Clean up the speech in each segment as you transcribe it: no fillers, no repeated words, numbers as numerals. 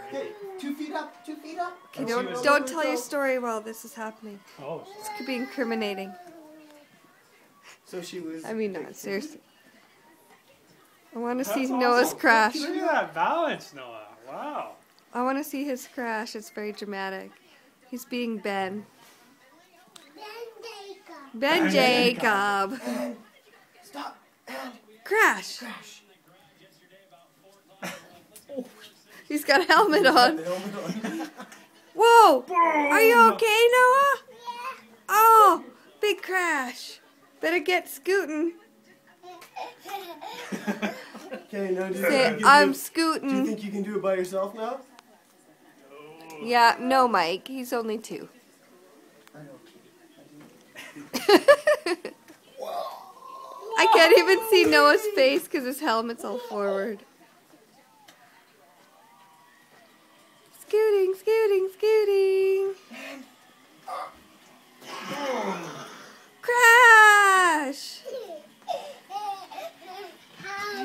Okay, 2 feet up, 2 feet up. Okay, don't tell your story while this is happening. Oh. This could be incriminating. So she was... I mean, not seriously. I want to see That's Noah's awesome. crash. Look at that balance, Noah. Wow. I want to see his crash. It's very dramatic. He's being Ben. Ben Jacob. Stop. Crash. Crash. He's got a helmet on. Whoa! Are you okay, Noah? Oh, big crash. Better get scooting. Okay, no, Say, I'm do you scooting. think you can do it by yourself now? Yeah, no, Mike. He's only 2. I can't even see Noah's face because his helmet's all forward. Scooting, scooting, scooting. Crash!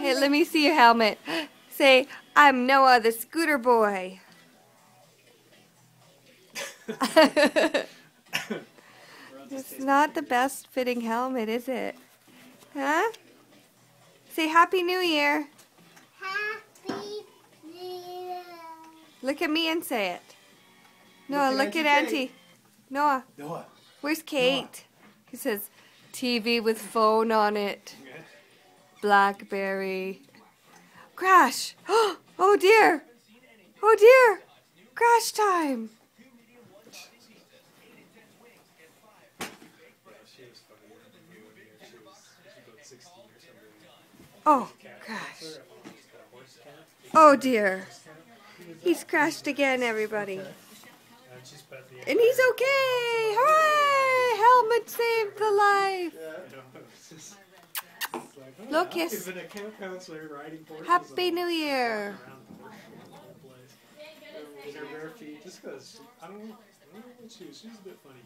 Hey, let me see your helmet. Say, I'm Noah the scooter boy. It's not the best fitting helmet, is it? Huh? Say Happy New Year. Happy New Year. Look at me and say it. Noah, look at Auntie. Noah, Noah. where's Kate? He says, TV with phone on it. Blackberry. Crash! Oh dear! Oh dear! Crash time! Oh, crash. Oh dear. He's crashed again, everybody. And he's okay! Hooray! Helmet saved the life! Look, yes. Happy New Year! Her bare feet, just because, I don't know, she's a bit funny.